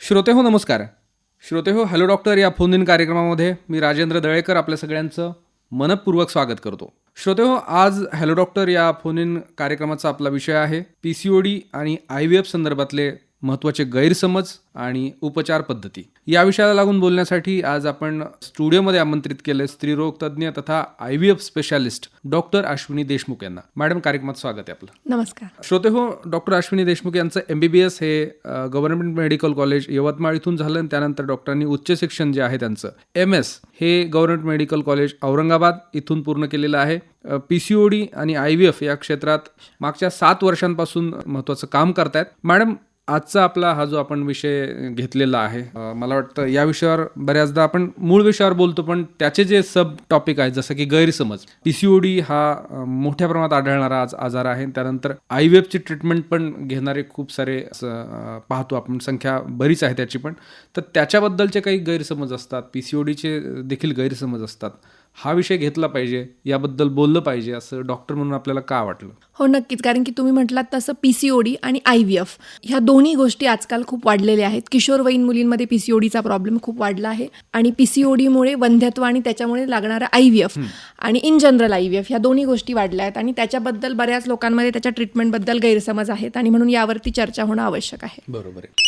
श्रोते हो नमस्कार. श्रोते हो हॅलो डॉक्टर या फोन इन कार्यक्रमामध्ये मी राजेंद्र दळेकर आपल्या सगळ्यांचं मनपूर्वक स्वागत करतो. श्रोते हो, आज हॅलो डॉक्टर या फोन इन कार्यक्रमाचा आपला विषय आहे PCOD आणि IVF संदर्भातले महत्त्वाचे गैरसमज आणि उपचार पद्धती. या विषयाला लागून बोलण्यासाठी आज आपण स्टुडिओमध्ये आमंत्रित केले स्त्रीरोग तज्ज्ञ तथा IVF specialist doctor Ashwini Deshmukh यांना. मॅडम, कार्यक्रमात स्वागत आहे आपलं. नमस्कार. श्रोते हो, डॉक्टर अश्विनी देशमुख यांचं MBBS हे गव्हर्नमेंट मेडिकल कॉलेज यवतमाळ इथून झालं आणि त्यानंतर डॉक्टरांनी उच्च शिक्षण जे आहे त्यांचं MS हे गव्हर्नमेंट मेडिकल कॉलेज औरंगाबाद इथून पूर्ण केलेलं आहे. PCOD आणि IVF या क्षेत्रात मागच्या 7 वर्षांपासून महत्त्वाचं काम करतायत. मॅडम, आजचा आपला हा जो आपण विषय घेतलेला आहे, मला वाटतं या विषयावर बऱ्याचदा आपण मूळ विषयावर बोलतो, पण त्याचे जे सब टॉपिक आहेत जसं की गैरसमज, PCOD हा मोठ्या प्रमाणात आढळणारा आजार आहे. त्यानंतर IVFची ट्रीटमेंट पण घेणारे खूप सारे पाहतो आपण, संख्या बरीच आहे त्याची पण. तर त्याच्याबद्दलचे काही गैरसमज असतात, PCODचे देखील गैरसमज असतात. हा विषय घेतला पाहिजे, याबद्दल बोललं पाहिजे असं डॉक्टर म्हणून आपल्याला का वाटलं? हो, नक्कीच. कारण की तुम्ही म्हटलात तसं PCOD आणि IVF ह्या दोन्ही गोष्टी आजकाल खूप वाढलेल्या आहेत. किशोरवयीन मुलींमध्ये PCODचा प्रॉब्लेम खूप वाढला आहे आणि PCODमुळे वंध्यत्व आणि त्याच्यामुळे लागणारा IVF आणि इन जनरल IVF ह्या दोन्ही गोष्टी वाढल्या आहेत आणि त्याच्याबद्दल बऱ्याच लोकांमध्ये त्याच्या ट्रीटमेंटबद्दल गैरसमज आहेत आणि म्हणून यावरती चर्चा होणं आवश्यक आहे. बरोबर आहे.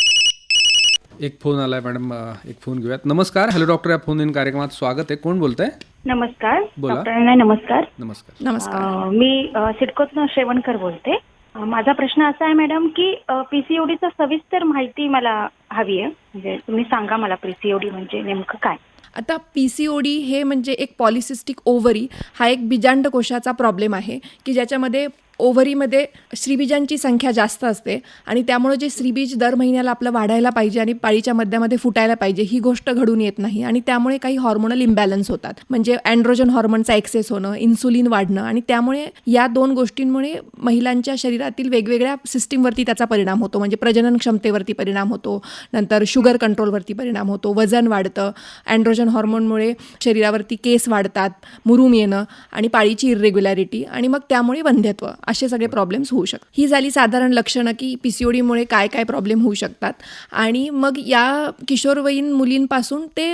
एक फोन आलाय मॅडम, एक फोन घेऊयात. नमस्कार, हॅलो डॉक्टर या फोन इन कार्यक्रमात स्वागत आहे. कोण बोलतंय? नमस्कार. बोला. डॉक्टरांना नमस्कार. नमस्कार. नमस्कार. मी सिडकोतनं शेवणकर बोलते. माझा प्रश्न असा आहे मॅडम की PCODचा सविस्तर माहिती मला हवी आहे. म्हणजे तुम्ही सांगा मला PCOD म्हणजे नेमकं काय? आता PCOD हे म्हणजे एक पॉलिसिस्टिक ओव्हरी हा एक बीजांडकोशाचा प्रॉब्लेम आहे की ज्याच्यामध्ये ओव्हरीमध्ये श्रीबीजांची संख्या जास्त असते आणि त्यामुळे जे श्रीबीज दर महिन्याला आपलं वाढायला पाहिजे आणि पाळीच्या मध्यामध्ये फुटायला पाहिजे ही गोष्ट घडून येत नाही आणि त्यामुळे काही हॉर्मोनल इम्बॅलन्स होतात. म्हणजे अँड्रोजन हॉर्मोनचा एक्सेस होणं, इन्सुलिन वाढणं आणि त्यामुळे या 2 गोष्टींमुळे महिलांच्या शरीरातील वेगवेगळ्या सिस्टीमवरती त्याचा परिणाम होतो. म्हणजे प्रजनन क्षमतेवरती परिणाम होतो, नंतर शुगर कंट्रोलवरती परिणाम होतो, वजन वाढतं, अँड्रोजन हॉर्मोनमुळे शरीरावरती केस वाढतात, मुरूम येणं आणि पाळीची इर्रेग्युलॅरिटी आणि मग त्यामुळे वंध्यत्व असे सगळे प्रॉब्लेम्स होऊ शकतात. ही झाली साधारण लक्षणं की PCODमुळे काय काय प्रॉब्लेम होऊ शकतात. आणि मग या किशोरवयीन मुलींपासून ते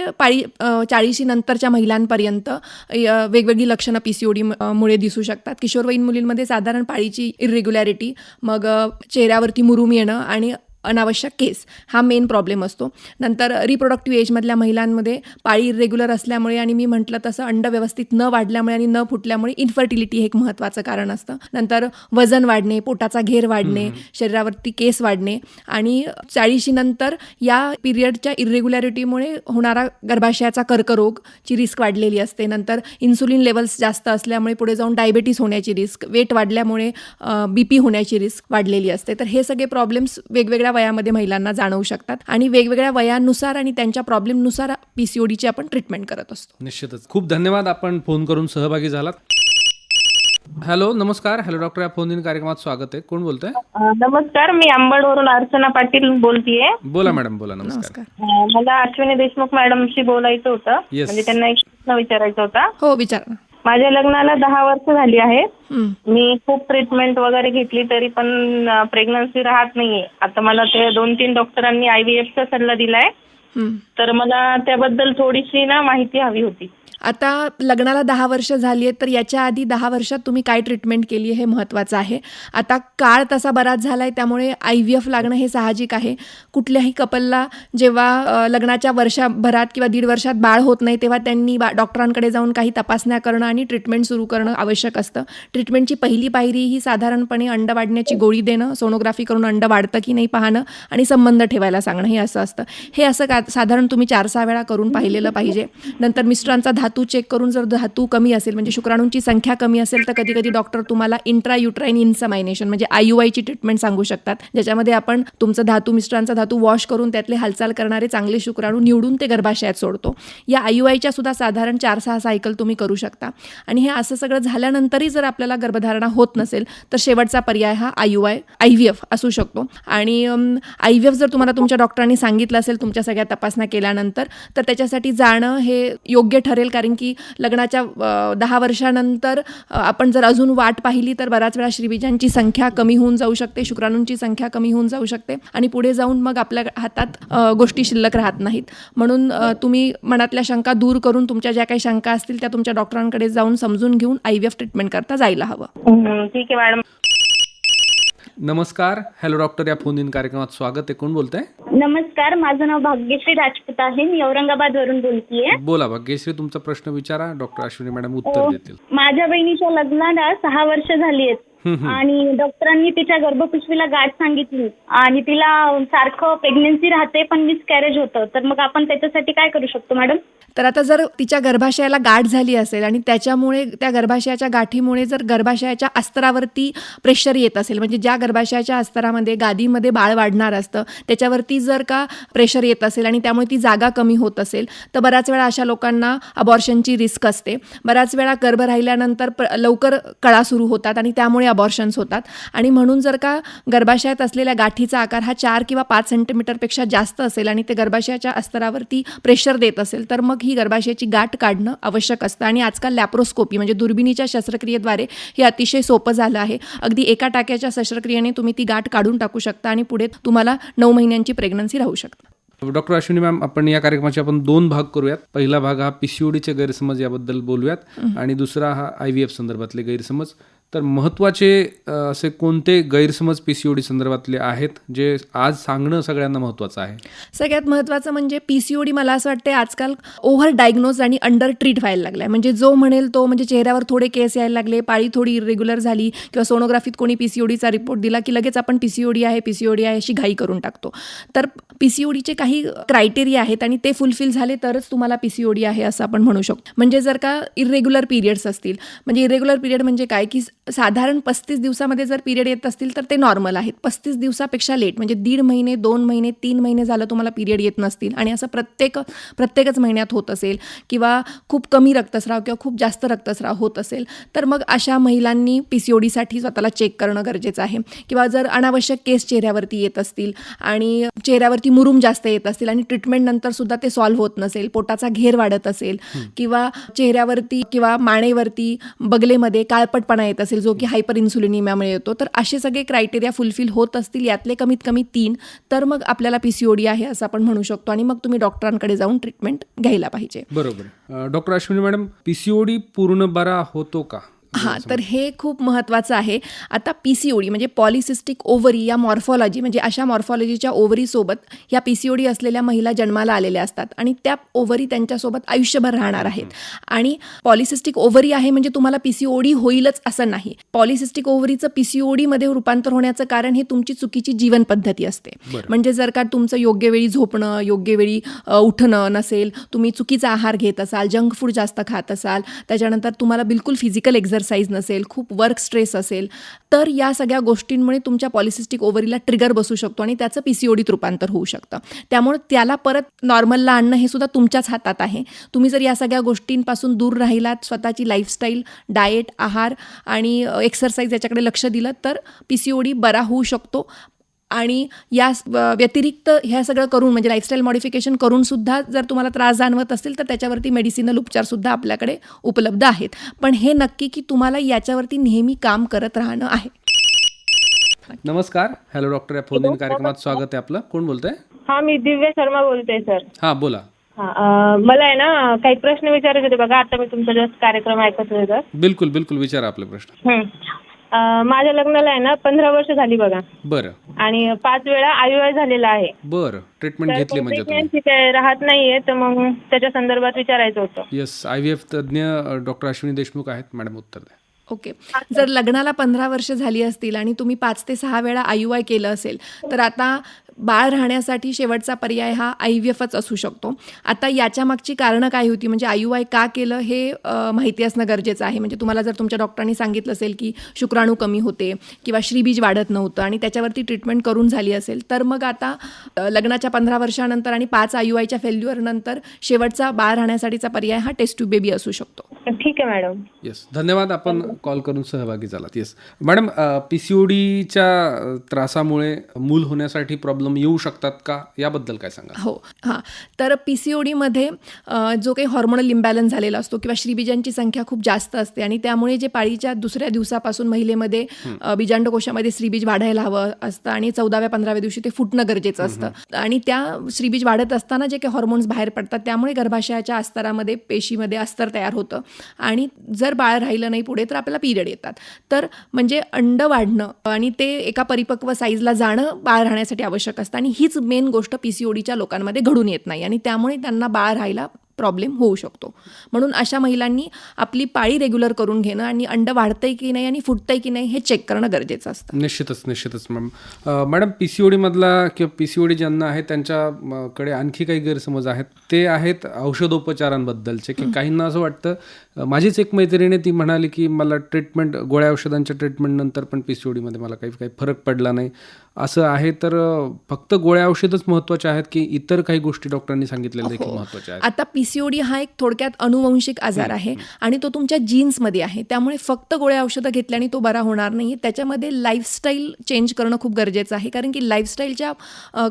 40 नंतरच्या महिलांपर्यंत वेगवेगळी लक्षणं PCOD मुळे दिसू शकतात. किशोरवयीन मुलींमध्ये साधारण पाळीची इर्रेग्युलॅरिटी, मग चेहऱ्यावरती मुरूम येणं आणि अनावश्यक केस हा मेन प्रॉब्लेम असतो. नंतर रिप्रोडक्टिव्ह एजमधल्या महिलांमध्ये पाळी इरेग्युलर असल्यामुळे आणि मी म्हटलं तसं अंड व्यवस्थित न वाढल्यामुळे आणि न फुटल्यामुळे इन्फर्टिलिटी हे एक महत्त्वाचं कारण असतं. नंतर वजन वाढणे, पोटाचा घेर वाढणे, शरीरावरती केस वाढणे आणि 40 नंतर या पिरियडच्या इरेग्युलॅरिटीमुळे होणारा गर्भाशयाचा कर्करोगची रिस्क वाढलेली असते. नंतर इन्सुलिन लेवल्स जास्त असल्यामुळे पुढे जाऊन डायबेटीस होण्याची रिस्क, वेट वाढल्यामुळे BP होण्याची रिस्क वाढलेली असते. तर हे सगळे प्रॉब्लेम्स वेगवेगळ्या वयामध्ये महिलांना जाणवू शकतात आणि वेगवेगळ्या वयानुसार आणि त्यांच्या प्रॉब्लेमनुसार PCODची आपण ट्रीटमेंट करत असतो. निश्चितच. खूप धन्यवाद, आपण फोन करून सहभागी झालात. हॅलो, नमस्कार, हॅलो डॉक्टर या फोन इन कार्यक्रमात स्वागत आहे. कोण बोलतंय? नमस्कार, मी अंबडवरून अर्चना पाटील बोलतेय. बोला मॅडम, बोला. नमस्कार. मला अश्विनी देशमुख मॅडमशी बोलायचं होतं. Yes. म्हणजे त्यांना एक प्रश्न विचारायचा होता. हो, विचार. माझ्या लग्नाला 10 वर्ष झाली आहेत. मी खूप ट्रीटमेंट वगैरे घेतली तरी पण प्रेग्नन्सी राहत नाहीये. आता मला ते 2-3 डॉक्टरांनी IVFचा सल्ला दिलाय. तर मला त्याबद्दल थोडीशी माहिती हवी होती. आता लग्नाला 10 वर्ष झाली आहेत, तर याच्या आधी 10 वर्षात तुम्ही काय ट्रीटमेंट केली हे महत्त्वाचं आहे. आता काळ तसा बराच झाला आहे, त्यामुळे IVF लागणं हे साहजिक आहे. कुठल्याही कपलला जेव्हा लग्नाच्या वर्षभरात किंवा 1.5 वर्षात बाळ होत नाही तेव्हा त्यांनी डॉक्टरांकडे जाऊन काही तपासण्या करणं आणि ट्रीटमेंट सुरू करणं आवश्यक असतं. ट्रीटमेंटची पहिली पायरी ही साधारणपणे अंड वाढण्याची गोळी देणं, सोनोग्राफी करून अंड वाढतं की नाही पाहणं आणि संबंध ठेवायला सांगणं हे असं असतं. हे असं साधारण तुम्ही 4-6 वेळा करून पाहिलेलं पाहिजे. नंतर मिस्टरांचा धातू चेक करून जर धातू कमी असेल म्हणजे शुक्राणूंची संख्या कमी असेल तर कधी कधी डॉक्टर तुम्हाला इंट्रायुट्राईन इन्समायनेशन म्हणजे IUI ची ट्रीटमेंट सांगू शकतात, ज्याच्यामध्ये आपण तुमचं धातू मिस्टरांचा धातू वॉश करून त्यातले हालचाल करणारे चांगले शुक्राणू निवडून ते गर्भाशयात सोडतो. या IUIच्या सुद्धा साधारण 4-6 सायकल तुम्ही करू शकता. आणि हे असं सगळं झाल्यानंतरही जर आपल्याला गर्भधारणा होत नसेल तर शेवटचा पर्याय हा IVF असू शकतो. आणि IVF जर तुम्हाला तुमच्या डॉक्टरांनी सांगितलं असेल तुमच्या सगळ्या तपासण्या केल्यानंतर तर त्याच्यासाठी जाणं हे योग्य ठरेल, कारण कारण की लग्नाच्या 10 वर्षानंतर आपण जर अजून वाट पाहिली तर बऱ्याच वेळा श्रीबीजांची संख्या कमी होऊन जाऊ शकते, शुक्राणूंची संख्या कमी होऊन जाऊ शकते आणि पुढे जाऊन मग आपल्या हातात गोष्टी शिल्लक राहत नाहीत. म्हणून तुम्ही मनातल्या शंका दूर करून तुमच्या ज्या काही शंका असतील त्या तुमच्या डॉक्टरांकडे जाऊन समजून घेऊन IVF ट्रीटमेंट करता जायला हवं. ठीक आहे मॅडम. नमस्कार, हॅलो डॉक्टर या फोन इन कार्यक्रमात स्वागत आहे. कोण बोलतंय? नमस्कार, माझं नाव भाग्यश्री राजपूत आहे. मी औरंगाबाद वरून बोलतीये. बोला भाग्यश्री, तुमचा प्रश्न विचारा, डॉक्टर अश्विनी मॅडम उत्तर देतील. माझ्या बहिणीच्या लग्नाला 6 वर्ष झाली आहेत आणि डॉक्टरांनी तिच्या गर्भपिशवीला गाठ सांगितली आणि तिला सारखं प्रेग्नन्सी राहते पण मिसकॅरेज होतं. तर मग आपण त्याच्यासाठी काय करू शकतो मॅडम? तर आता जर तिच्या गर्भाशयाला गाठ झाली असेल आणि त्याच्यामुळे त्या गर्भाशयाच्या गाठीमुळे जर गर्भाशयाच्या अस्तरावरती प्रेशर येत असेल, म्हणजे ज्या गर्भाशयाच्या अस्तरामध्ये गादीमध्ये बाळ वाढणार असतं त्याच्यावरती जर का प्रेशर येत असेल आणि त्यामुळे ती जागा कमी होत असेल तर बऱ्याच वेळा अशा लोकांना अबॉर्शनची रिस्क असते. बऱ्याच वेळा गर्भ राहिल्यानंतर लवकर कळा सुरू होतात आणि त्यामुळे अबॉर्शन्स होतात. आणि म्हणून जर का गर्भाशयात असलेल्या गाठीचा आकार हा 4 किंवा 5 सेंटीमीटरपेक्षा जास्त असेल आणि ते गर्भाशयाच्या अस्तरावरती प्रेशर देत असेल तर मग ही गर्भाशयाची गाठ काढणं आवश्यक असतं. आणि आजकाल लॅप्रोस्कोपी म्हणजे दुर्बिणीच्या शस्त्रक्रियेद्वारे हे अतिशय सोपं झालं आहे. अगदी एका टाक्याच्या शस्त्रक्रियेने तुम्ही ती गाठ काढून टाकू शकता आणि पुढे तुम्हाला 9 महिन्यांची प्रेग्नन्सी राहू शकते. डॉक्टर अश्विनी मॅम, आपण या कार्यक्रमाचे आपण 2 भाग करूयात. पहिला भाग हा PCODचे गैरसमज याबद्दल बोलूयात आणि दुसरा हा IVF संदर्भातले गैरसमज. तर महत्त्वाचे असे कोणते गैरसमज PCOD संदर्भातले आहेत जे आज सांगणं सगळ्यांना महत्त्वाचं आहे? सगळ्यात महत्त्वाचं म्हणजे PCOD मला असं वाटते आजकाल ओव्हर डायग्नोज आणि अंडर ट्रीट व्हायला लागला आहे. म्हणजे जो म्हणेल तो, म्हणजे चेहऱ्यावर थोडे केस यायला लागले, पाळी थोडी इरेग्युलर झाली किंवा सोनोग्राफीत कोणी PCODचा रिपोर्ट दिला की लगेच आपण PCOD आहे अशी घाई करून टाकतो. तर PCODचे काही क्रायटेरिया आहेत आणि ते फुलफिल झाले तरच तुम्हाला PCOD आहे असं आपण म्हणू शकतो. म्हणजे जर का इरेग्युलर पिरियड्स असतील, म्हणजे इरेग्युलर पिरियड म्हणजे काय की साधारण 35 दिवसामध्ये जर पिरियड येत असतील तर ते नॉर्मल आहेत. 35 दिवसापेक्षा लेट म्हणजे 1.5 महिने, 2 महिने, 3 महिने झालं तुम्हाला पिरियड येत नसतील आणि असं प्रत्येकच महिन्यात होत असेल किंवा खूप कमी रक्तस्राव किंवा खूप जास्त रक्तस्राव होत असेल तर मग अशा महिलांनी PCODसाठी स्वतःला चेक करणं गरजेचं आहे. किंवा जर अनावश्यक केस चेहऱ्यावरती येत असतील आणि चेहऱ्यावरती मुरूम जास्त येत असतील आणि ट्रीटमेंटनंतर सुद्धा ते सॉल्व्ह होत नसेल, पोटाचा घेर वाढत असेल किंवा चेहऱ्यावरती किंवा मानेवरती बगलेमध्ये काळपटपणा येत असेल जो की हायपर इन्सुलिनिमियामुळे येतो, तर असे सगळे क्रायटेरिया फुलफिल होत असतील, यातले कमीत कमी 3, तर मग आपल्याला PCOD आहे असं आपण म्हणू शकतो आणि मग तुम्ही डॉक्टरांकडे जाऊन ट्रीटमेंट घ्यायला पाहिजे. बरोबर. डॉक्टर अश्विनी मॅडम, PCOD पूर्ण बरा होतो का? हां, तर हे खूप महत्त्वाचं आहे. आता PCOD म्हणजे पॉलिसिस्टिक ओव्हरी या मॉर्फॉलॉजी, म्हणजे अशा मॉर्फॉलॉजीच्या ओव्हरीसोबत ह्या PCOD असलेल्या महिला जन्माला आलेल्या असतात आणि त्या ओव्हरी त्यांच्यासोबत आयुष्यभर राहणार आहेत. आणि पॉलिसिस्टिक ओव्हरी आहे म्हणजे तुम्हाला PCOD होईलच असं नाही. पॉलिसिस्टिक ओव्हरीचं PCODमध्ये रूपांतर होण्याचं कारण हे तुमची चुकीची जीवन पद्धती असते. म्हणजे जर का तुमचं योग्य वेळी झोपणं, योग्य वेळी उठणं नसेल, तुम्ही चुकीचा आहार घेत असाल, जंक फूड जास्त खात असाल, त्याच्यानंतर तुम्हाला बिलकुल फिजिकल एक्झरसाइज नसेल, खूप वर्क स्ट्रेस असेल, तर या सगळ्या गोष्टींमुळे तुमच्या पॉलिसिस्टिक ओव्हरीला ट्रिगर बसू शकतो आणि त्याचं PCODत रूपांतर होऊ शकतं. त्यामुळे त्याला परत नॉर्मलला आणणं हे सुद्धा तुमच्याच हातात आहे. तुम्ही जर या सगळ्या गोष्टींपासून दूर राहिलात, स्वतःची लाईफस्टाईल, डाएट, आहार आणि एक्सरसाइज याच्याकडे लक्ष दिलं तर PCOD बरा होऊ शकतो. आणि या व्यतिरिक्त ह्या सगळं करून म्हणजे लाईफस्टाईल मॉडिफिकेशन करून सुद्धा जर तुम्हाला त्रास जाणवत असेल तर त्याच्यावरती मेडिसिनल उपचारसुद्धा आपल्याकडे उपलब्ध आहेत. पण हे नक्की की तुम्हाला याच्यावरती नेहमी काम करत राहणं आहे. नमस्कार, हॅलो डॉक्टर या फोन इन कार्यक्रमात स्वागत आहे आपलं. कोण बोलतंय? हा, मी दिव्या शर्मा बोलते सर. हां, बोला. मला आहे ना काही प्रश्न विचारायचे होते बघा. आता मी तुमचा जस्ट कार्यक्रम ऐकत होते तर. बिलकुल विचारा आपले प्रश्न. माझ्या लग्नाला आहे ना 15 वर्ष झाली बघा. बरं. आणि 5 वेळा IUI झालेला आहे. बरं. ट्रीटमेंट घेतली म्हणजे तुम्ही? प्रेग्नन्सी काय राहत नाहीये, तर मग त्याच्या संदर्भात विचारायचं होतं. येस, IVF तज्ज्ञ डॉक्टर अश्विनी देशमुख आहेत. मॅडम उत्तर द्या. ओके. जर लग्नाला 15 वर्ष झाली असतील आणि तुम्ही 5 ते 6 वेळा IUI केलं असेल तर आता बाळ राहण्यासाठी शेवटचा पर्याय हा IVFच असू शकतो. आता याच्या मागची कारणं काय होती, म्हणजे IUI का केलं हे माहिती असणं गरजेचं आहे. म्हणजे तुम्हाला जर तुमच्या डॉक्टरांनी सांगितलं असेल की शुक्राणू कमी होते किंवा श्रीबीज वाढत नव्हतं आणि त्याच्यावरती ट्रीटमेंट करून झाली असेल तर मग आता लग्नाच्या 15 वर्षानंतर आणि 5 IUIच्या फेल्युअरनंतर शेवटचा बाळ राहण्यासाठीचा पर्याय हा टेस्ट ट्यूब बेबी असू शकतो. ठीक आहे मॅडम. येस, धन्यवाद. आपण कॉल करून सहभागी झालात. येस मॅडम, PCODच्या त्रासामुळे मूल होण्यासाठी प्रॉब्लेम येऊ शकतात का, याबद्दल काय सांगा? हो, हां. तर PCODमध्ये जो काही हॉर्मोनल इम्बॅलन्स झालेला असतो किंवा श्रीबीजांची संख्या खूप जास्त असते आणि त्यामुळे जे पाळीच्या दुसऱ्या दिवसापासून महिलेमध्ये बीजांडकोशामध्ये श्रीबीज वाढायला हवं असतं आणि 14व्या 15व्या दिवशी ते फुटणं गरजेचं असतं आणि त्या श्रीबीज वाढत असताना जे काही हॉर्मोन्स बाहेर पडतात त्यामुळे गर्भाशयाच्या अस्तरामध्ये पेशीमध्ये अस्तर तयार होतं आणि जर बाळ राहिलं नाही पुढे तर आपल्याला पिरियड येतात. तर म्हणजे अंड वाढणं आणि ते एका परिपक्व साईजला जाणं बाळ राहण्यासाठी आवश्यक असतं आणि हीच मेन गोष्ट PCODच्या लोकांमध्ये घडून येत नाही आणि त्यामुळे त्यांना बाळ राहायला प्रॉब्लेम होऊ शकतो. म्हणून अशा महिलांनी आपली पाळी रेग्युलर करून घेणं आणि अंड वाढतंय की नाही आणि फुटतंय की नाही हे चेक करणं गरजेचं असतं. निश्चितच मॅडम, PCODमधला किंवा PCOD ज्यांना आहे त्यांच्याकडे आणखी काही गैरसमज आहेत. ते आहेत औषधोपचारांबद्दलचे, की काहींना असं वाटतं, माझीच एक मैत्रिणी ती म्हणाली की मला गोळ्या औषधांच्या ट्रीटमेंटनंतर पण PCODमध्ये मला काही फरक पडला नाही असं आहे. तर फक्त गोळ्या औषधच महत्त्वाच्या आहेत की इतर काही गोष्टी डॉक्टरांनी सांगितलेल्या देखील महत्त्वाच्या आहेत? आता PCOD हा एक थोडक्यात अनुवंशिक आजार आहे आणि तो तुमच्या जीन्समध्ये आहे, त्यामुळे फक्त गोळ्या औषधं घेतल्याने तो बरा होणार नाही. त्याच्यामध्ये लाईफस्टाईल चेंज करणं खूप गरजेचं आहे, कारण की लाईफस्टाईलच्या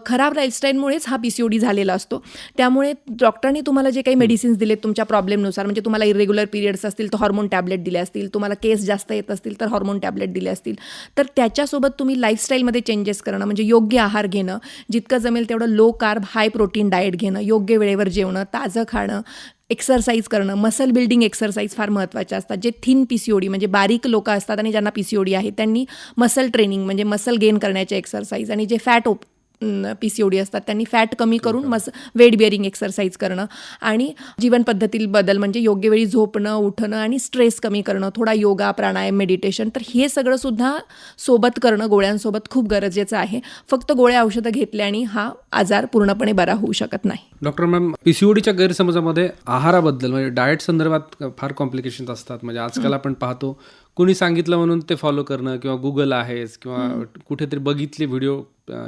खराब लाईफस्टाईलमुळेच हा PCOD झालेला असतो. त्यामुळे डॉक्टरांनी तुम्हाला जे काही मेडिसिन्स दिलेत तुमच्या प्रॉब्लेमनुसार, म्हणजे तुम्हाला इरेग्युलर पिरियड्स असतील तर हॉर्मोन टॅबलेट दिले असतील, तुम्हाला केस जास्त येत असतील तर हॉर्मोन टॅबलेट दिले असतील, तर त्याच्यासोबत तुम्ही लाईफस्टाईलमध्ये चेंजेस करणं, म्हणजे योग्य आहार घेणं, जितकं जमेल तेवढं low carb high protein diet घेणं, योग्य वेळेवर जेवणं, ताजं खाणं, एक्सरसाइज करणं, मसल बिल्डिंग एक्सरसाइज फार महत्त्वाच्या असतात. जे थिन PCOD म्हणजे बारीक लोक असतात आणि ज्यांना PCOD आहे त्यांनी मसल ट्रेनिंग म्हणजे मसल गेन करण्याचे एक्सरसाइज, आणि जे फॅट PCOD असतात त्यांनी फॅट कमी करून वेट बिअरिंग एक्सरसाइज करणं आणि जीवनपद्धतील बदल म्हणजे योग्य वेळी झोपणं, उठणं आणि स्ट्रेस कमी करणं, थोडा योगा, प्राणायाम, मेडिटेशन, तर हे सगळं सुद्धा सोबत करणं गोळ्यांसोबत खूप गरजेचं आहे. फक्त गोळ्या औषधं घेतल्याने हा आजार पूर्णपणे बरा होऊ शकत नाही. डॉक्टर मॅम, PCODच्या गैरसमजामध्ये आहाराबद्दल म्हणजे डाएट संदर्भात फार कॉम्प्लिकेशन्स असतात. म्हणजे आजकाल आपण पाहतो कोणी सांगितलं म्हणून ते फॉलो करणं किंवा गुगल आहेच किंवा कुठेतरी बघितले व्हिडिओ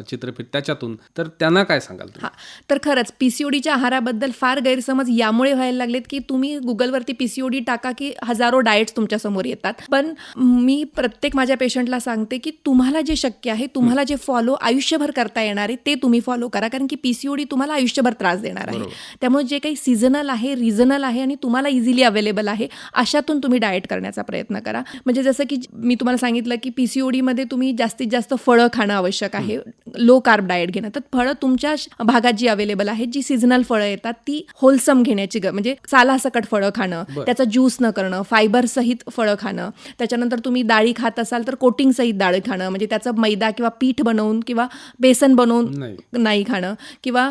चित्रफित त्याच्यातून, तर त्यांना काय सांगाल तुम्ही? हां, तर खरंच PCODच्या आहाराबद्दल फार गैरसमज यामुळे व्हायला लागलेत की तुम्ही गुगलवरती PCOD टाका की हजारो डाएट्स तुमच्यासमोर येतात. पण मी प्रत्येक माझ्या पेशंटला सांगते की तुम्हाला जे शक्य आहे, तुम्हाला जे फॉलो आयुष्यभर करता येणार आहे ते तुम्ही फॉलो करा, कारण की PCOD तुम्हाला आयुष्यभर त्रास देणार आहे. त्यामुळे जे काही सीझनल आहे, रिजनल आहे आणि तुम्हाला इझिली अवेलेबल आहे अशातून तुम्ही डाएट करण्याचा प्रयत्न करा. म्हणजे जसं की मी तुम्हाला सांगितलं की PCODमध्ये तुम्ही जास्तीत जास्त फळं खाणं आवश्यक आहे, लो कार्ब डाएट घेणं. तर फळं तुमच्या भागात जी अवेलेबल आहेत, जी सीझनल फळं येतात ती होलसम घेण्याची म्हणजे सालासकट फळं खाणं, त्याचा ज्यूस न करणं, फायबर सहित फळं खाणं. त्याच्यानंतर तुम्ही डाळी खात असाल तर कोटिंग सहित डाळ खाणं, म्हणजे त्याचं मैदा किंवा पीठ बनवून किंवा बेसन बनवून नाही खाणं, किंवा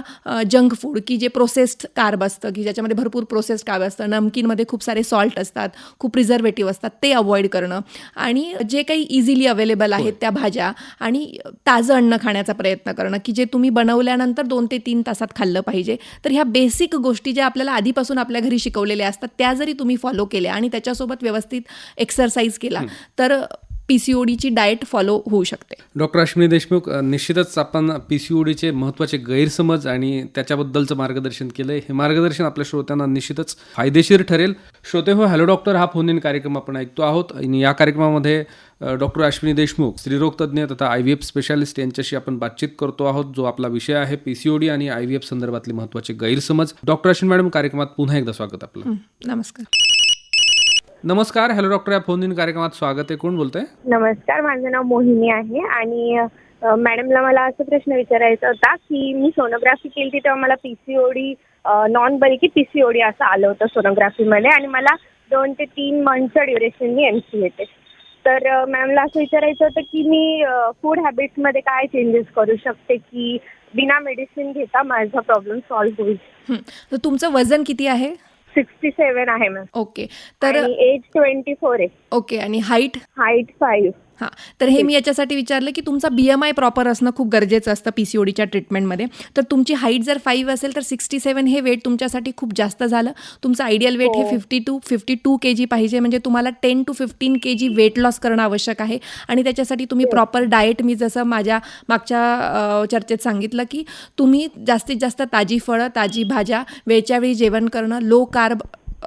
जंक फूड की जे प्रोसेस्ड कार्ब असतं की ज्याच्यामध्ये भरपूर प्रोसेस्ड कार्ब असतं, नमकीनमध्ये खूप सारे सॉल्ट असतात, खूप प्रिझर्वेटिव्ह असतात, ते अवॉइड करणं आणि जे काही इझिली अवेलेबल आहेत त्या भाज्या आणि ताजं अन्न खाण्याचा प्रयत्न करणं की जे तुम्ही बनवल्यानंतर 2 ते 3 तासात खाल्लं पाहिजे. तर ह्या बेसिक गोष्टी ज्या आपल्याला आधीपासून आपल्या घरी शिकवलेल्या असतात त्या जरी तुम्ही फॉलो केल्या आणि त्याच्यासोबत व्यवस्थित एक्सरसाइज केला तर PCODची डाएट फॉलो होऊ शकते. डॉक्टर अश्विनी देशमुख, निश्चितच आपण PCODचे महत्त्वाचे गैरसमज आणि त्याच्याबद्दलचं मार्गदर्शन केलं आहे. हे मार्गदर्शन आपल्या श्रोत्यांना निश्चितच फायदेशीर ठरेल. श्रोते हो, हॅलो डॉक्टर हा फोन इन कार्यक्रम आपण ऐकतो आहोत आणि या कार्यक्रमामध्ये डॉक्टर अश्विनी देशमुख, स्त्रीरोग तज्ज्ञ तथा IVF स्पेशालिस्ट यांच्याशी आपण बातचीत करतो आहोत. जो आपला विषय आहे PCOD आणि IVF संदर्भातले महत्त्वाचे गैरसमज. डॉक्टर अश्विनी मॅडम, कार्यक्रमात पुन्हा एकदा स्वागत आपलं. नमस्कार. हॅलो डॉक्टर या फोन इन कार्यक्रमात स्वागत आहे. कोण बोलतंय? नमस्कार, माझं नाव मोहिनी आहे आणि मॅडमला मला असा प्रश्न विचारायचा होता की मी सोनोग्राफी केली होती तेव्हा मला PCOD नॉन बल्की PCOD असं आलं होतं सोनोग्राफीमध्ये आणि मला 2 ते 3 मंथच्या ड्युरेशननी MC येते. तर मॅमला असं विचारायचं होतं की मी फूड हॅबिट्समध्ये काय चेंजेस करू शकते की बिना मेडिसिन घेता माझा प्रॉब्लेम सॉल्व्ह होईल. तर तुमचं वजन किती आहे? 67 आहे मॅम. ओके. तर एज 24 आहे. ओके. आणि हाईट? हाईट 5. हां, तर हे मी याच्यासाठी विचारलं की तुमचा BMI प्रॉपर असणं खूप गरजेचं असतं PCODच्या ट्रीटमेंटमध्ये. तर तुमची हाईट जर 5 असेल तर 67 हे वेट तुमच्यासाठी खूप जास्त झालं. तुमचं आयडियल वेट हे 52 kg पाहिजे, म्हणजे तुम्हाला 10 to 15 kg वेट लॉस करणं आवश्यक आहे आणि त्याच्यासाठी तुम्ही प्रॉपर डाएट, मी जसं माझ्या मागच्या चर्चेत सांगितलं की तुम्ही जास्तीत जास्त ताजी फळं, ताजी भाज्या, वेळच्या वेळी जेवण करणं, लो कार्ब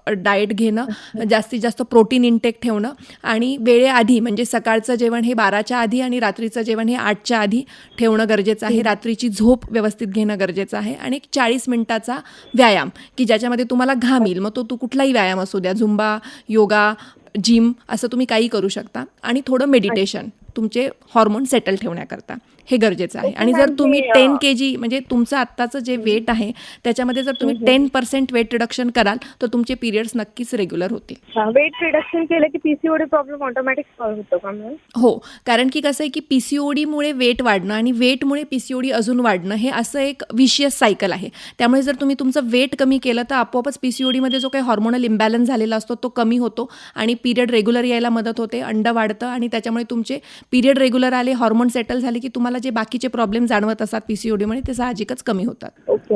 डाएट घेणं, जास्तीत जास्त प्रोटीन इंटेक ठेवणं आणि वेळेआधी म्हणजे सकाळचं जेवण हे 12च्या आधी आणि रात्रीचं जेवण हे 8च्या आधी ठेवणं गरजेचं आहे. रात्रीची झोप व्यवस्थित घेणं गरजेचं आहे आणि एक 40 मिनिटाचा व्यायाम की ज्याच्यामध्ये तुम्हाला घाम येईल. मग तो कुठलाही व्यायाम असू द्या, झुंबा, योगा, जिम असं तुम्ही काही करू शकता आणि थोडं मेडिटेशन तुमचे हॉर्मोन सेटल ठेवण्याकरता हे गरजेचं आहे. आणि जर तुम्ही 10 kg म्हणजे तुमचं आत्ताचं जे वेट आहे त्याच्यामध्ये जर तुम्ही 10% वेट रिडक्शन कराल तर तुमचे पिरियड्स नक्कीच रेग्युलर होतील. वेट रिडक्शन केलं की पीसीओडी प्रॉब्लेम ऑटोमॅटिक सॉल्व्ह होतो का मॅम? हो, कारण की कसं आहे की पीसीओडीमुळे वेट वाढणं आणि वेटमुळे पीसीओडी अजून वाढणं हे असं एक विशियस सायकल आहे. त्यामुळे जर तुम्ही तुमचं वेट कमी केलं तर आपोआपच पीसीओडीमध्ये जो काही हॉर्मोनल इम्बॅलन्स झालेला असतो तो कमी होतो आणि पिरियड रेग्युलर यायला मदत होते, अंड वाढतं आणि त्याच्यामुळे तुमचे पिरियड रेग्युलर आले, हॉर्मोन सेटल झाले की तुम्हाला जे बाकीचे प्रॉब्लेम जाणवत असतात पीसीओडीमुळे ते साहजिकच कमी होतात. ओके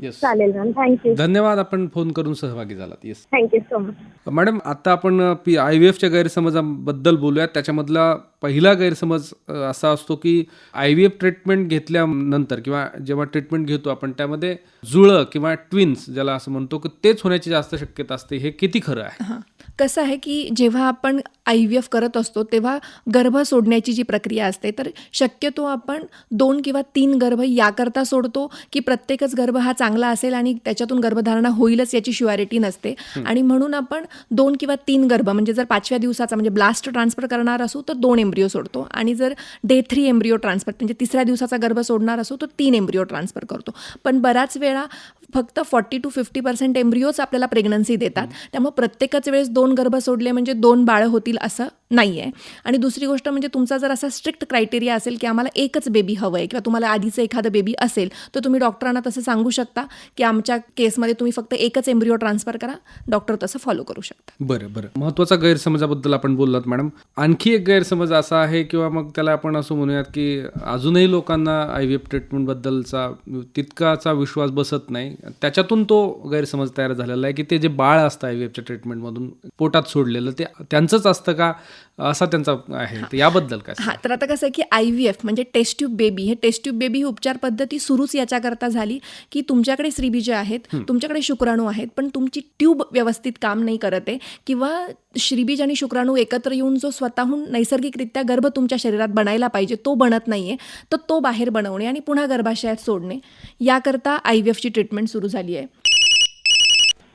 येस, चालेल मॅम, थँक्यू. धन्यवाद आपण फोन करून सहभागी झालात. Yes thank you so much. Madam, आता आपण IVFच्या गैरसमजाबद्दल बोलूयात. त्याच्यामधला पहिला गैरसमज असा असतो की IVF ट्रीटमेंट घेतल्यानंतर किंवा जेव्हा ट्रीटमेंट घेतो आपण त्यामध्ये जुळं किंवा ट्विन्स ज्याला असं म्हणतो की तेच होण्याची जास्त शक्यता असते. हे किती खरं आहे? हां, कसं आहे की जेव्हा आपण IVF करत असतो तेव्हा गर्भ सोडण्याची जी प्रक्रिया असते तर शक्यतो आपण 2 किंवा 3 गर्भ याकरता सोडतो की प्रत्येकच गर्भ हा चांगला असेल आणि त्याच्यातून गर्भधारणा होईलच याची शुअरिटी नसते. आणि म्हणून आपण 2 किंवा 3 गर्भ म्हणजे जर 5व्या दिवसाचा म्हणजे ब्लास्ट ट्रान्सफर करणार असू तर 2 एम्ब्रिओ सोडतो आणि जर डे 3 एम्ब्रिओ ट्रान्सफर म्हणजे 3ऱ्या दिवसाचा गर्भ सोडणार असू तर 3 एम्ब्रिओ ट्रान्सफर करतो. पण बऱ्याच वेळा फक्त 40 to 50% एम्ब्रिओच आपल्याला प्रेग्नन्सी देतात. त्यामुळे प्रत्येकच वेळेस 2 गर्भ सोडले म्हणजे 2 बाळं होतील असं नाही आहे. आणि दुसरी गोष्ट म्हणजे तुमचा जर असा स्ट्रिक्ट क्रायटेरिया असेल की आम्हाला एकच बेबी हवं आहे किंवा तुम्हाला आधीचं एखादं बेबी असेल तर तुम्ही डॉक्टरांना तसं सांगू शकता की आमच्या केसमध्ये तुम्ही फक्त एकच एम्ब्रिओ ट्रान्सफर करा. डॉक्टर तसं फॉलो करू शकता. बरं, महत्त्वाचा गैरसमजाबद्दल आपण बोललात मॅडम. आणखी एक गैरसमज असा आहे किंवा मग त्याला आपण असं म्हणूयात की अजूनही लोकांना IVF ट्रीटमेंटबद्दलचा तितकाचा विश्वास बसत नाही. त्याच्यातून तो गैरसमज तयार झालेला आहे की ते जे बाळ असतं IVFच्या ट्रीटमेंटमधून पोटात सोडलेलं ते त्यांचंच असतं का, असा त्यांचा आहे. तर याबद्दल काय? हां, तर आता कसं आहे की IVF म्हणजे टेस्ट ट्यूब बेबी, हे टेस्ट ट्यूब बेबी ही उपचार पद्धती सुरूच याच्याकरता झाली की तुमच्याकडे स्त्रीबीज आहेत, तुमच्याकडे शुक्राणू आहेत, पण तुमची ट्यूब व्यवस्थित काम नाही करत आहे किंवा श्रीबीज आणि शुक्राणू एकत्र येऊन जो स्वतःहून नैसर्गिकरित्या गर्भ तुमच्या शरीरात बनायला पाहिजे तो बनत नाही आहे, तर तो बाहेर बनवणे आणि पुन्हा गर्भाशयात सोडणे याकरता IVFची ट्रीटमेंट सुरू झाली आहे.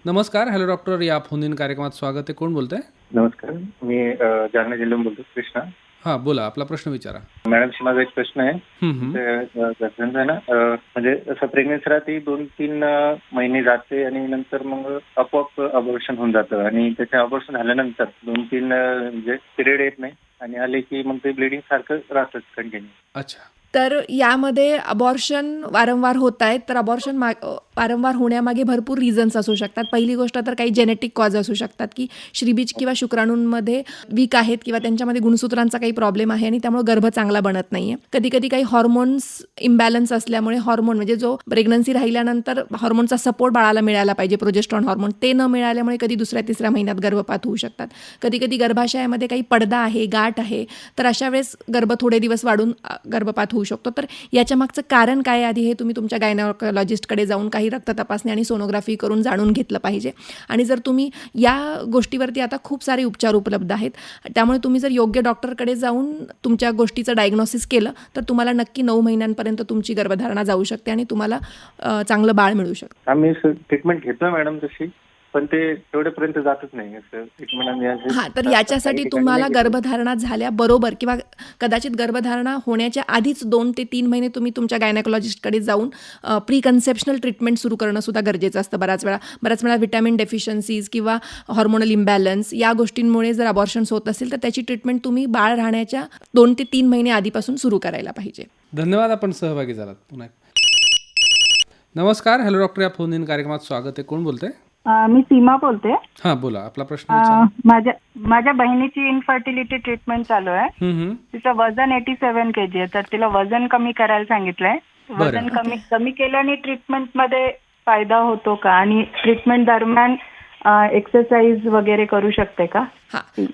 नमस्कार, हॅलो डॉक्टर, या फोन इन कार्यक्रमात स्वागत आहे. कोण बोलतंय? नमस्कार, मी जालना जिल्ह्यातून बोलतो, कृष्णा. हां, बोला, आपला प्रश्न विचारा. मॅडमशी माझा एक प्रश्न आहे. हम्म. घरच्यांचा आहे ना, म्हणजे असं प्रेग्नन्सी राहते 2-3 महिने जाते आणि नंतर मग आपोआप अबॉर्शन होऊन जातं आणि त्याच्या अबॉर्शन झाल्यानंतर 2-3 म्हणजे पिरियड येत नाही आणि आले की मग ते ब्लिडिंग सारखं राहतच कंटिन्यू. अच्छा. तर यामध्ये अबॉर्शन वारंवार होत आहेत. तर अबॉर्शन वारंवार होण्यामागे भरपूर रिझन्स असू शकतात. पहिली गोष्ट तर काही जेनेटिक कॉज असू शकतात की श्रीबीज किंवा शुक्राणूंमध्ये वीक आहेत किंवा त्यांच्यामध्ये गुणसूत्रांचा काही प्रॉब्लेम आहे आणि त्यामुळे गर्भ चांगला बनत नाही आहे. कधी कधी काही हॉर्मोन्स इम्बॅलन्स असल्यामुळे हॉर्मोन म्हणजे जो प्रेग्नन्सी राहिल्यानंतर हॉर्मोनचा सपोर्ट बाळाला मिळायला पाहिजे, प्रोजेस्ट्रॉन हॉर्मोन, ते न मिळाल्यामुळे कधी 2ऱ्या-3ऱ्या महिन्यात गर्भपात होऊ शकतात. कधी कधी गर्भाशयामध्ये काही पडदा आहे, गाठ आहे, तर अशा वेळेस गर्भ थोडे दिवस वाढून गर्भपात होऊ शकतो. तर याच्या मागचं कारण काय आधी हे तुम्ही तुमच्या गायनॉलॉजिस्टकडे जाऊन काही रक्त तपासणी आणि सोनोग्राफी करून जाणून घेतलं पाहिजे. आणि जर तुम्ही या गोष्टीवरती आता खूप सारे उपचार उपलब्ध आहेत, त्यामुळे तुम्ही जर योग्य डॉक्टरकडे जाऊन तुमच्या गोष्टीचं डायग्नोसिस केलं तर तुम्हाला नक्की 9 महिन्यांपर्यंत तुमची गर्भधारणा जाऊ शकते आणि तुम्हाला चांगलं बाळ मिळू शकतं. आम्ही ट्रीटमेंट घेतलं मॅडम तशी, पण ते तेवढ्यापर्यंत जातच नाही असं ट्रीटमेंट. हां, तर याच्यासाठी तुम्हाला गर्भधारणा झाल्याबरोबर किंवा कदाचित गर्भधारणा होण्याच्या आधीच 2 ते 3 महिने तुम्ही तुमच्या गायनॅकोलॉजिस्टकडे जाऊन प्री कन्सेप्शनल ट्रीटमेंट सुरू करणं सुद्धा गरजेचं असतं. बऱ्याच वेळा व्हिटॅमिन डेफिशियन्सीज किंवा हॉर्मोनल इम्बॅलन्स या गोष्टींमुळे जर अबॉर्शन्स होत असेल तर त्याची ट्रीटमेंट तुम्ही बाळ राहण्याच्या 2 ते 3 महिने आधीपासून सुरू करायला पाहिजे. धन्यवाद, आपण सहभागी झालात. पुन्हा नमस्कार, हॅलो डॉक्टर, या फोन इन कार्यक्रमात स्वागत आहे. कोण बोलतंय? मी सीमा बोलते. हां, बोला, आपला प्रश्न विचारा. माझ्या बहिणीची इन्फर्टिलिटी ट्रीटमेंट चालू आहे. तिचं वजन 87 kg आहे, तर तिला वजन कमी करायला सांगितलंय. वजन कमी केल्याने ट्रीटमेंट मध्ये फायदा होतो का आणि ट्रीटमेंट दरम्यान एक्सरसाइज वगैरे करू शकते का?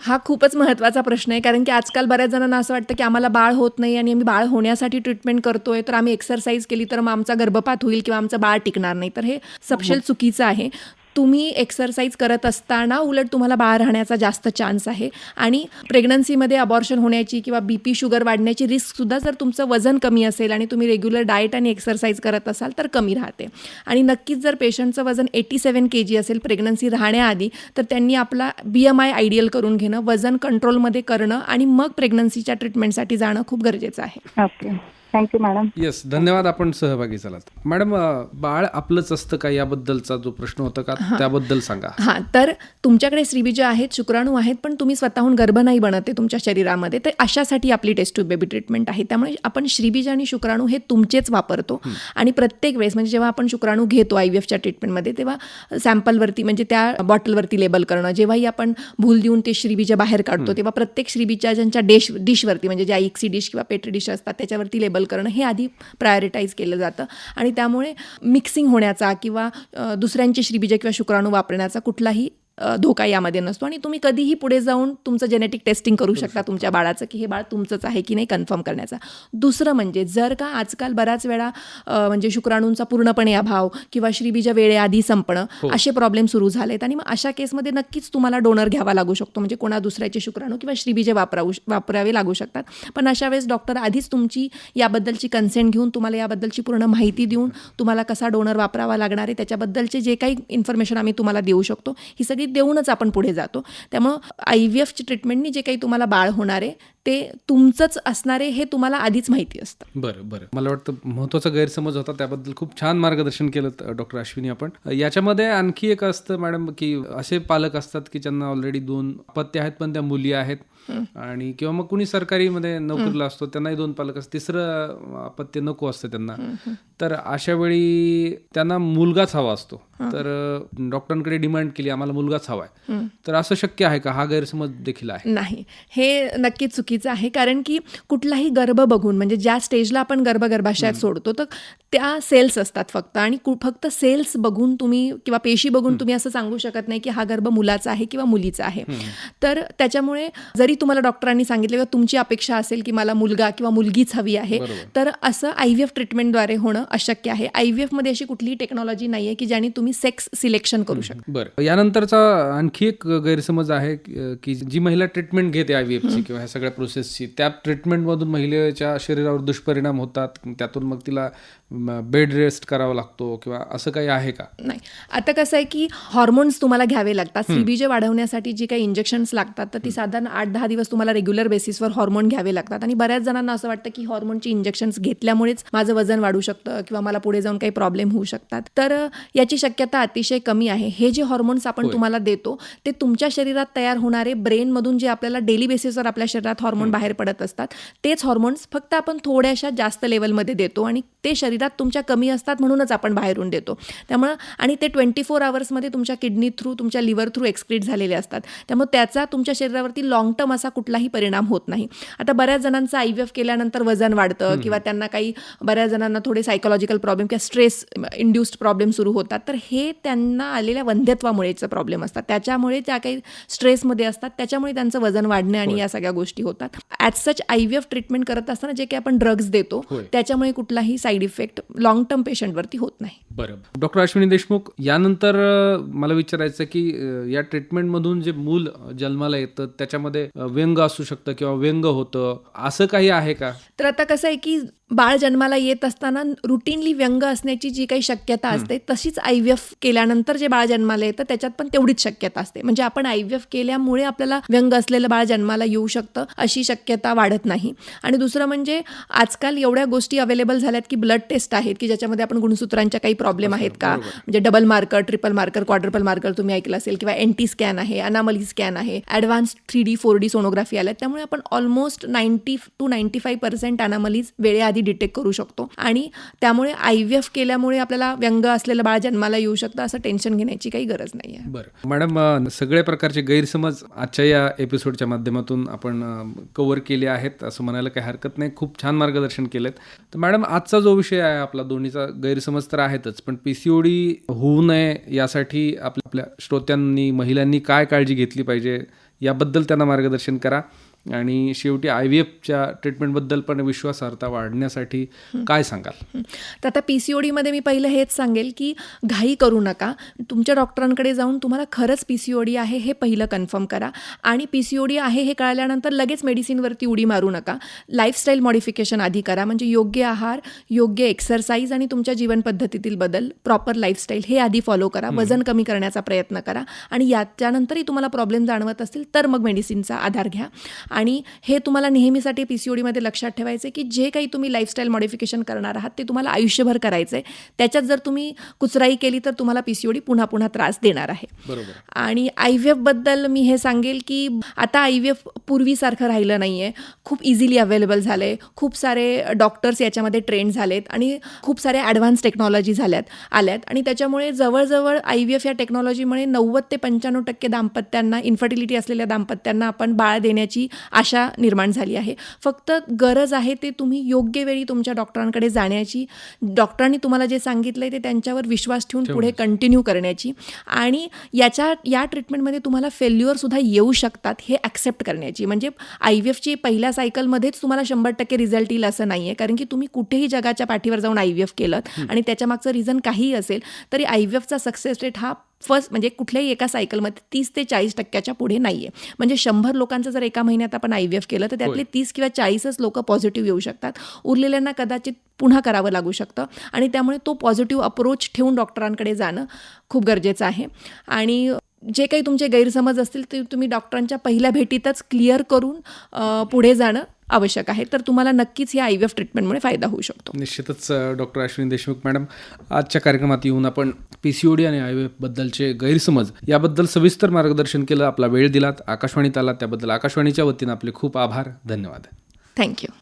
हा खूपच महत्त्वाचा प्रश्न आहे, कारण की आजकाल बऱ्याच जणांना असं वाटतं की आम्हाला बाळ होत नाही आणि आम्ही बाळ होण्यासाठी ट्रीटमेंट करतोय, तर आम्ही एक्सरसाइज केली तर मग आमचा गर्भपात होईल किंवा आमचं बाळ टिकणार नाही. तर हे सपशेल चुकीचं आहे. तुम्ही एक्सरसाइज करत असताना उलट तुम्हाला बाळ राहण्याचा जास्त चान्स आहे. आणि प्रेग्नन्सीमध्ये अबॉर्शन होण्याची किंवा BP शुगर वाढण्याची रिस्कसुद्धा जर तुमचं वजन कमी असेल आणि तुम्ही रेग्युलर डाएट आणि एक्सरसाइज करत असाल तर कमी राहते. आणि नक्कीच जर पेशंटचं वजन 87 kg असेल प्रेग्नन्सी राहण्याआधी, तर त्यांनी आपला BMI आयडियल करून घेणं, वजन कंट्रोलमध्ये करणं आणि मग प्रेग्नन्सीच्या ट्रीटमेंटसाठी जाणं खूप गरजेचं आहे. Okay, thank you madam. येस, धन्यवाद, आपण सहभागी झालात. मॅडम, बाळ आपलंच असतं का याबद्दलचा जो प्रश्न होता का त्याबद्दल सांगा. हां, तर तुमच्याकडे श्रीबीज आहेत, शुक्राणू आहेत, पण तुम्ही स्वतःहून गर्भ नाही बनत आहे तुमच्या शरीरामध्ये, तर अशासाठी आपली टेस्ट ट्यूब बेबी ट्रीटमेंट आहे. त्यामुळे आपण श्रीबीज आणि शुक्राणू हे तुमचेच वापरतो. आणि प्रत्येक वेळेस म्हणजे जेव्हा आपण शुक्राणू घेतो IVFच्या ट्रीटमेंटमध्ये, तेव्हा सॅम्पलवरती म्हणजे त्या बॉटलवरती लेबल करणं, जेव्हाही आपण भूल देऊन ते श्रीबीज बाहेर काढतो तेव्हा प्रत्येक श्रीबीजच्या ज्यांच्या डिशवरती म्हणजे ज्या ICSI डिश किंवा पेट्री डिश असतात त्याच्यावरती लेबल करणं हे आधी प्रायोरिटाईज केलं जातं. आणि त्यामुळे मिक्सिंग होण्याचा किंवा दुसऱ्यांचे श्रीबीज किंवा शुक्राणू वापरण्याचा कुठलाही धोका यामध्ये नसतो. आणि तुम्ही कधीही पुढे जाऊन तुमचं जेनेटिक टेस्टिंग करू शकता तुमच्या बाळाचं की हे बाळ तुमचंच आहे की नाही कन्फर्म करण्याचा. दुसरं म्हणजे जर का आजकाल बऱ्याच वेळा म्हणजे शुक्राणूंचा पूर्णपणे अभाव किंवा श्रीबीज वेळेआधी संपणं असे प्रॉब्लेम सुरू झालेत आणि मग अशा केसमध्ये नक्कीच तुम्हाला डोनर घ्यावा लागू शकतो. म्हणजे कोणा दुसऱ्याचे शुक्राणू किंवा श्रीबीज वापरावे लागू शकतात. पण अशा वेळेस डॉक्टर आधीच तुमची याबद्दलची कन्सेंट घेऊन तुम्हाला याबद्दलची पूर्ण माहिती देऊन तुम्हाला कसा डोनर वापरावा लागणार आहे त्याच्याबद्दलचे जे काही इन्फॉर्मेशन आम्ही तुम्हाला देऊ शकतो ही सगळी देऊनच आपण पुढे जातो. त्यामुळं IVFची ट्रीटमेंटनी जे काही तुम्हाला बाळ होणार आहे ते तुमचंच असणार आहे हे तुम्हाला आधीच माहिती असतं. बरं, मला वाटतं महत्त्वाचा गैरसमज होता, त्याबद्दल खूप छान मार्गदर्शन केलं डॉक्टर अश्विनी आपण. याच्यामध्ये आणखी एक असतं मॅडम की असे पालक असतात की ज्यांना ऑलरेडी 2 अपत्य आहेत पण त्या मुली आहेत, आणि किंवा मग कुणी सरकारीमध्ये नोकरीला असतो त्यांनाही 2 पालक असतात, तिसरं अपत्य नको असतं त्यांना. तर अशा वेळी त्यांना मुलगाच हवा असतो, तर डॉक्टरांकडे डिमांड केली आम्हाला मुलगाच हवा आहे, तर असं शक्य आहे का? हा गैरसमज देखील आहे. नाही, हे नक्कीच चुकीचं आहे. कारण की कुठलाही गर्भ बघून म्हणजे ज्या स्टेजला आपण गर्भाशयात सोडतो तर त्या सेल्स असतात फक्त, आणि फक्त सेल्स बघून तुम्ही किंवा पेशी बघून तुम्ही असं सांगू शकत नाही की हा गर्भ मुलाचा आहे किंवा मुलीचा आहे. तर त्याच्यामुळे जरी तुम्हाला डॉक्टरांनी सांगितलं किंवा तुमची अपेक्षा असेल की मला मुलगा किंवा मुलगीच हवी आहे, तर असं IVF ट्रीटमेंटद्वारे होणं अशक्य आहे. IVF मध्ये अशी कुठलीही टेक्नॉलॉजी नाही आहे की ज्याने तुम्ही सेक्स सिलेक्शन करू शकता. बरं, यानंतरचा आणखी एक गैरसमज आहे की जी महिला ट्रीटमेंट घेते IVFची किंवा ह्या सगळ्या प्रोसेसची, त्या ट्रीटमेंटमधून महिलेच्या शरीरावर दुष्परिणाम होतात, त्यातून मग तिला बेड रेस्ट करावा लागतो किंवा असं काही आहे का? नाही, आता कसं आहे की हॉर्मोन्स तुम्हाला घ्यावे लागतात. श्रीबीज वाढवण्यासाठी जी काही इंजेक्शन्स लागतात तर ती साधारण 8-10 दिवस तुम्हाला रेग्युलर बेसिसवर हॉर्मोन घ्यावे लागतात. आणि बऱ्याच जणांना असं वाटतं की हॉर्मोनची इंजेक्शन्स घेतल्यामुळेच माझं वजन वाढू शकतं किंवा मला पुढे जाऊन काही प्रॉब्लेम होऊ शकतात. तर याची शक्यता अतिशय कमी आहे. हे जे हॉर्मोन्स आपण तुम्हाला देतो ते तुमच्या शरीरात तयार होणारे ब्रेनमधून जे आपल्याला डेली बेसिसवर आपल्या शरीरात हॉर्मोन बाहेर पडत असतात तेच हॉर्मोन्स फक्त आपण थोड्याशा जास्त लेवलमध्ये देतो आणि ते शरीरात तुमच्या कमी असतात म्हणूनच आपण बाहेरून देतो. त्यामुळं आणि ते 24 आवर्समध्ये तुमच्या किडनी थ्रू तुमच्या लिव्हर थ्रू एक्सक्रीट झालेले असतात. त्यामुळे त्याचा तुमच्या शरीरावरती लॉंग टर्म असा कुठलाही परिणाम होत नाही. आता बऱ्याच जणांचं IVF केल्यानंतर वजन वाढतं किंवा त्यांना काही बऱ्याच जणांना थोडे सायकोलॉजिकल प्रॉब्लेम किंवा स्ट्रेस इंड्युस्ड प्रॉब्लेम सुरू होतात. तर हे त्यांना आलेल्या वंध्यत्वामुळेचं प्रॉब्लेम असतात. त्याच्यामुळे ज्या काही स्ट्रेसमध्ये असतात त्याच्यामुळे त्यांचं वजन वाढणे आणि या सगळ्या गोष्टी होतात. ॲज सच IVF ट्रीटमेंट करत असताना जे काही आपण ड्रग्ज देतो त्याच्यामुळे कुठलाही साईड इफेक्ट लॉंग टर्म पेशंटवरती होत नाही. बरं, डॉक्टर अश्विनी देशमुख, यानंतर मला विचारायचं की या ट्रीटमेंटमधून जे मूल जन्माला येतं त्याच्यामध्ये व्यंग असू शकतं किंवा व्यंग होतं, असं काही आहे का? तर आता कसं आहे की बाळ जन्माला येत असताना रुटीनली व्यंग असण्याची जी काही शक्यता असते तशीच IVF केल्यानंतर जे बाळ जन्माला येतं त्याच्यात पण तेवढीच शक्यता असते. म्हणजे आपण IVF केल्यामुळे आपल्याला व्यंग असलेलं बाळ जन्माला येऊ शकतं अशी शक्यता वाढत नाही. आणि दुसरं म्हणजे आजकाल एवढ्या गोष्टी अवेलेबल झाल्यात की ब्लड टेस्ट आहेत की ज्याच्यामध्ये आपण गुणसूत्रांच्या काही प्रॉब्लेम आहेत का, म्हणजे double marker, triple marker, quadruple marker तुम्ही ऐकलं असेल, किंवा NT स्कॅन आहे, अनामली स्कॅन आहे, ॲडव्हान्स 3D 4D सोनोग्राफी आल्या. त्यामुळे आपण ऑलमोस्ट 90 to 95% अनामलीज वेळेआधी डिटेक्ट करू शकतो. आणि त्यामुळे IVF केल्यामुळे आपल्याला व्यंग असलेलं बाळ जन्माला येऊ शकतं असं टेन्शन घेण्याची काही गरज नाही आहे. बरं मॅडम, सगळ्या प्रकारचे गैरसमज आजच्या या एपिसोडच्या माध्यमातून आपण कव्हर केले आहेत असं म्हणायला काही हरकत नाही. खूप छान मार्गदर्शन केलेत. तर मॅडम, आजचा जो विषय आहे आपला दोन्हीचा गैरसमज तर आहेतच, पण PCOD होऊ नये यासाठी आपल्या श्रोत्यांनी, महिलांनी काय काळजी घेतली पाहिजे याबद्दल त्यांना मार्गदर्शन करा. आणि शेवटी IVFच्या ट्रीटमेंटबद्दल पण विश्वासार्हता वाढण्यासाठी काय सांगाल? तर आता PCODमध्ये मी पहिलं हेच सांगेल की घाई करू नका. तुमच्या डॉक्टरांकडे जाऊन तुम्हाला खरंच PCOD आहे हे पहिलं कन्फर्म करा आणि PCOD आहे हे कळल्यानंतर लगेच मेडिसिनवरती उडी मारू नका. लाईफस्टाईल मॉडिफिकेशन आधी करा, म्हणजे योग्य आहार, योग्य एक्सरसाइज आणि तुमच्या जीवनपद्धतीतील बदल, प्रॉपर लाईफस्टाईल हे आधी फॉलो करा. वजन कमी करण्याचा प्रयत्न करा आणि याच्यानंतरही तुम्हाला प्रॉब्लेम जाणवत असतील तर मग मेडिसिनचा आधार घ्या. आणि हे तुम्हाला नेहमीसाठी PCODमध्ये लक्षात ठेवायचं की जे काही तुम्ही लाईफस्टाईल मॉडिफिकेशन करणार आहात ते तुम्हाला आयुष्यभर करायचं आहे. त्याच्यात जर तुम्ही कुचराई केली तर तुम्हाला PCOD पुन्हा पुन्हा त्रास देणार आहे. बरोबर. आणि IVFबद्दल मी हे सांगेल की आता IVF पूर्वीसारखं राहिलं नाही आहे. खूप इझिली अवेलेबल झालं आहे. खूप सारे डॉक्टर्स याच्यामध्ये ट्रेंड झालेत आणि खूप सारे ॲडव्हान्स टेक्नॉलॉजी आल्यात आणि त्याच्यामुळे जवळजवळ IVF या टेक्नॉलॉजीमुळे 90 ते 95% दाम्पत्यांना, इन्फर्टिलिटी असलेल्या दाम्पत्यांना आपण बाळ देण्याची आशा निर्माण झाली आहे. फक्त गरज आहे ते तुम्ही योग्य वेळी तुमच्या डॉक्टरांकडे जाण्याची, डॉक्टरांनी तुम्हाला जे सांगितलं आहे ते त्यांच्यावर विश्वास ठेवून पुढे कंटिन्यू करण्याची आणि या ट्रीटमेंटमध्ये तुम्हाला फेल्युअरसुद्धा येऊ शकतात हे ॲक्सेप्ट करण्याची. म्हणजे IVFची पहिल्या सायकलमध्येच तुम्हाला 100% रिझल्ट येईल असं नाही आहे, कारण की तुम्ही कुठेही जगाच्या पाठीवर जाऊन IVF केलं आणि त्याच्यामागचं रिझन काहीही असेल तरी IVFचा सक्सेस रेट हा म्हणजे कुठल्याही एका सायकलमध्ये 30 ते 40% पुढे नाही आहे. म्हणजे 100 लोकांचं जर एका महिन्यात आपण IVF केलं तर त्यातले 30 किंवा 40च लोक पॉझिटिव्ह येऊ शकतात. उरलेल्यांना कदाचित पुन्हा करावं लागू शकतं आणि त्यामुळे तो पॉझिटिव्ह अप्रोच ठेवून डॉक्टरांकडे जाणं खूप गरजेचं आहे. आणि जे काही तुमचे गैरसमज असतील ते तुम्ही डॉक्टरांच्या पहिल्या भेटीतच क्लिअर करून पुढे जाणं आवश्यक आहे. तर तुम्हाला नक्कीच या IVF ट्रीटमेंटमुळे फायदा होऊ शकतो. निश्चितच डॉक्टर अश्विनी देशमुख मॅडम, आजच्या कार्यक्रमात येऊन आपण PCOD आणि IVF बद्दलचे गैरसमज याबद्दल सविस्तर मार्गदर्शन केलं, आपला वेळ दिलात, आकाशवाणीत आलात, त्याबद्दल आकाशवाणीच्या वतीनं आपले खूप आभार, धन्यवाद. थँक्यू.